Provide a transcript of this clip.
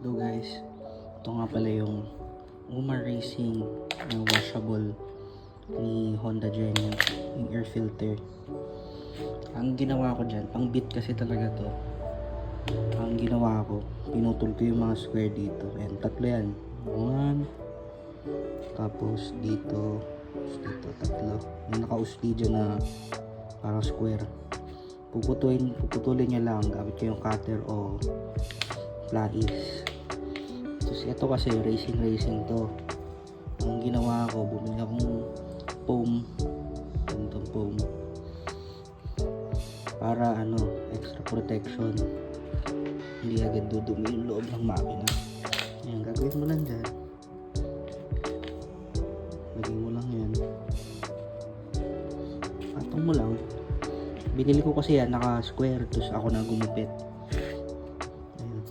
Hello guys, ito nga pala yung Umar Racing na washable ni Honda Genia, yung air filter. Ang ginawa ko dyan, pang bit kasi talaga to. Ang ginawa ko, pinutol ko yung mga square dito. Ayan, tatlo yan. 1, tapos dito tatlo. Yung naka-usli dyan na parang square. Puputulin nyo lang gamit ko yung cutter o flais. Tapos ito kasi racing to. Ang ginawa ko, bumili akong foam. Ganitong foam. Para extra protection. Hindi agad dudumi yung loob ng makina. Ayan, gagawin mo lang dyan. Lagay mo lang yan. Patong mo lang. Binili ko kasi yan naka square, tapos ako na gumupit.